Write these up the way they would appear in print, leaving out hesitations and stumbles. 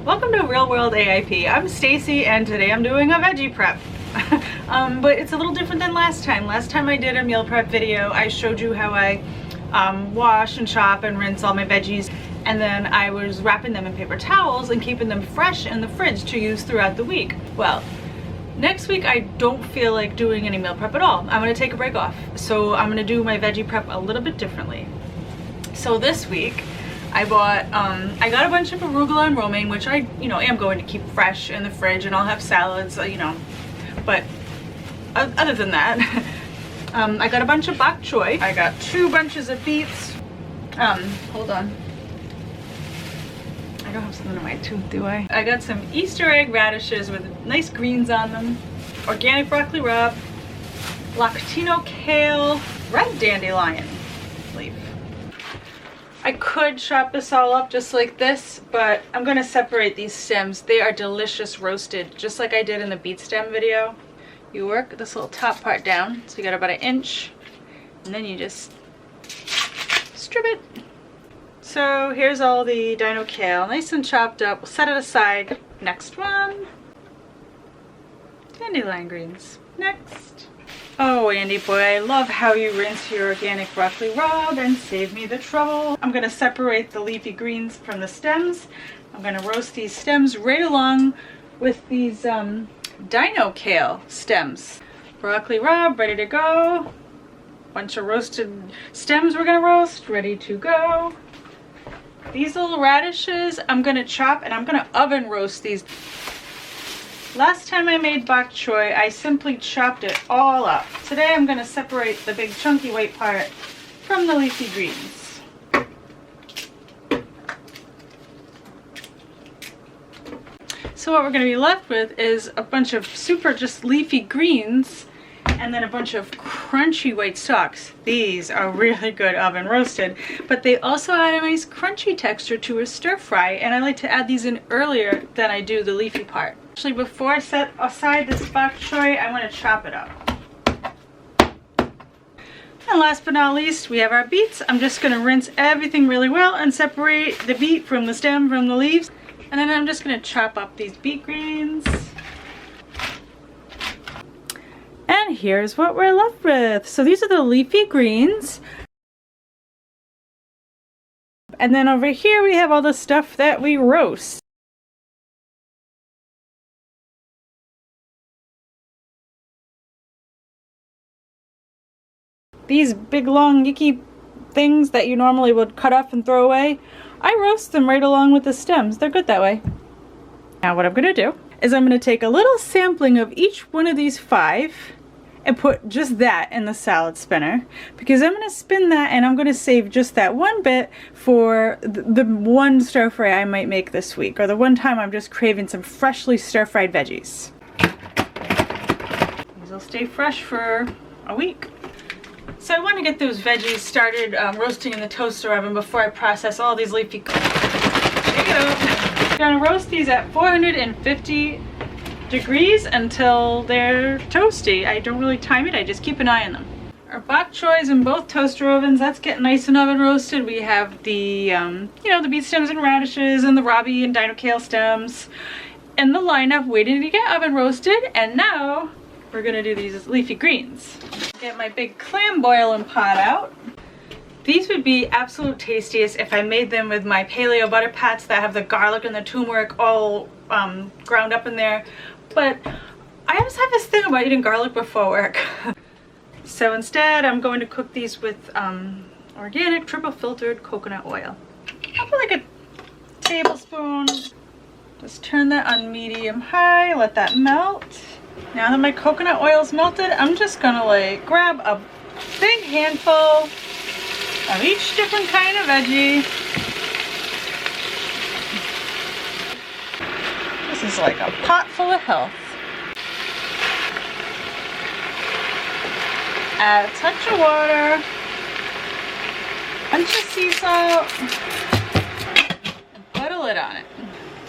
Welcome to Real World AIP. I'm Stacey and today I'm doing a veggie prep. But it's a little different than last time. Last time I did a meal prep video, I showed you how I wash and chop and rinse all my veggies, and then I was wrapping them in paper towels and keeping them fresh in the fridge to use throughout the week. Well, next week I don't feel like doing any meal prep at all. I'm going to take a break off. So I'm going to do my veggie prep a little bit differently. So this week I got a bunch of arugula and romaine, which I, am going to keep fresh in the fridge, and I'll have salads, but other than that, I got a bunch of bok choy. I got 2 bunches of beets. Hold on. I don't have something in my tooth, do I? I got some Easter egg radishes with nice greens on them, organic broccoli rub, Lactino kale, red dandelion leaf. I could chop this all up just like this, but I'm going to separate these stems. They are delicious roasted, just like I did in the beet stem video. You work this little top part down, so you got about 1 inch, and then you just strip it. So here's all the dino kale, nice and chopped up. We'll set it aside. Next one, dandelion greens. Next. Oh, Andy boy, I love how you rinse your organic broccoli rub and save me the trouble. I'm going to separate the leafy greens from the stems. I'm going to roast these stems right along with these dino kale stems. Broccoli rub, ready to go. Bunch of roasted stems we're going to roast, ready to go. These little radishes I'm going to chop, and I'm going to oven roast these. Last time I made bok choy, I simply chopped it all up. Today I'm going to separate the big chunky white part from the leafy greens. So what we're going to be left with is a bunch of super just leafy greens and then a bunch of crunchy white stalks. These are really good oven roasted, but they also add a nice crunchy texture to a stir fry, and I like to add these in earlier than I do the leafy part. Actually, before I set aside this bok choy, I want to chop it up. And last but not least, we have our beets. I'm just going to rinse everything really well and separate the beet from the stem from the leaves. And then I'm just going to chop up these beet greens. And here's what we're left with. So these are the leafy greens. And then over here we have all the stuff that we roast. These big long icky things that you normally would cut off and throw away, I roast them right along with the stems. They're good that way. Now what I'm going to do is I'm going to take a little sampling of each one of these 5 and put just that in the salad spinner, because I'm going to spin that and I'm going to save just that one bit for the one stir fry I might make this week, or the one time I'm just craving some freshly stir fried veggies. These will stay fresh for a week. So I want to get those veggies started roasting in the toaster oven before I process all these leafy. Shake it up. I'm going to roast these at 450 degrees until they're toasty. I don't really time it, I just keep an eye on them. Our bok choys in both toaster ovens, that's getting nice and oven roasted. We have the, the beet stems and radishes and the Robbie and dino kale stems in the lineup waiting to get oven roasted. And now we're going to do these leafy greens. Get my big clam boiling pot out. These would be absolute tastiest if I made them with my paleo butter pats that have the garlic and the turmeric all ground up in there. But I just have this thing about eating garlic before work. So instead I'm going to cook these with organic triple filtered coconut oil. I'll put like a tablespoon. Just turn that on medium high, let that melt. Now that my coconut oil's melted, I'm just gonna like grab a big handful of each different kind of veggie. This is like a pot full of health. Add a touch of water, bunch of sea salt, and put a lid on it.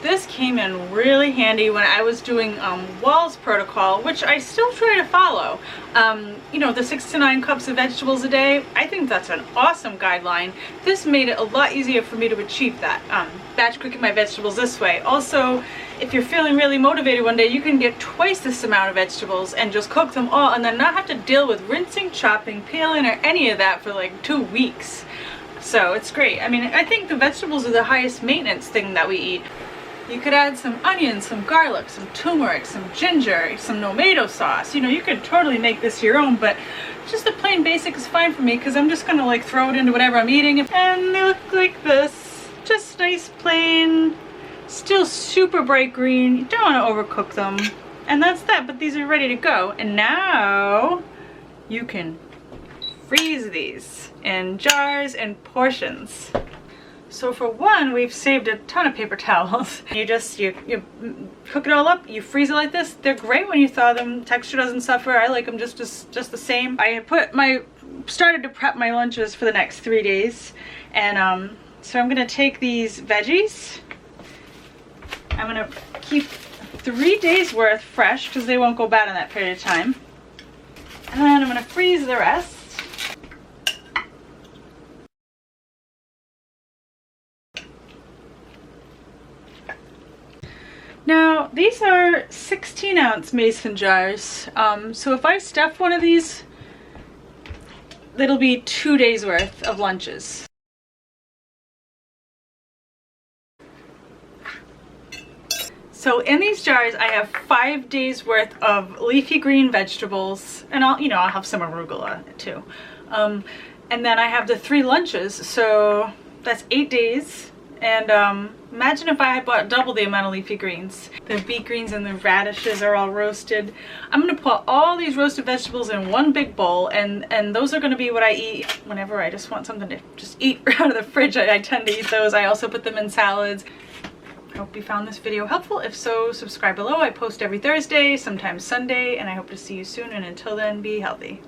This came in really handy when I was doing Wall's protocol, which I still try to follow. You know, the 6 to 9 cups of vegetables a day, I think that's an awesome guideline. This made it a lot easier for me to achieve that. Batch cooking my vegetables this way. Also, if you're feeling really motivated one day, you can get twice this amount of vegetables and just cook them all and then not have to deal with rinsing, chopping, peeling, or any of that for like 2 weeks. So it's great. I mean, I think the vegetables are the highest maintenance thing that we eat. You could add some onions, some garlic, some turmeric, some ginger, some tomato sauce. You know, you could totally make this your own, but just the plain basic is fine for me because I'm just gonna like throw it into whatever I'm eating. And they look like this. Just nice, plain, still super bright green. You don't want to overcook them. And that's that, but these are ready to go. And now you can freeze these in jars and portions. So for one, we've saved a ton of paper towels. You cook it all up, you freeze it like this. They're great when you thaw them. Texture doesn't suffer. I like them just the same. I had started to prep my lunches for the next 3 days. And so I'm gonna take these veggies. I'm gonna keep 3 days worth fresh because they won't go bad in that period of time. And then I'm gonna freeze the rest. Now, these are 16-ounce mason jars, so if I stuff one of these, it'll be 2 days worth of lunches. So in these jars, I have 5 days worth of leafy green vegetables, and I'll have some arugula too. And then I have the 3 lunches, so that's 8 days. And imagine if I had bought double the amount of leafy greens. The beet greens and the radishes are all roasted. I'm gonna put all these roasted vegetables in one big bowl, and those are gonna be what I eat whenever I just want something to just eat out of the fridge. I tend to eat those. I also put them in salads. I hope you found this video helpful. If so, subscribe below. I post every Thursday, sometimes Sunday, and I hope to see you soon. And until then, be healthy.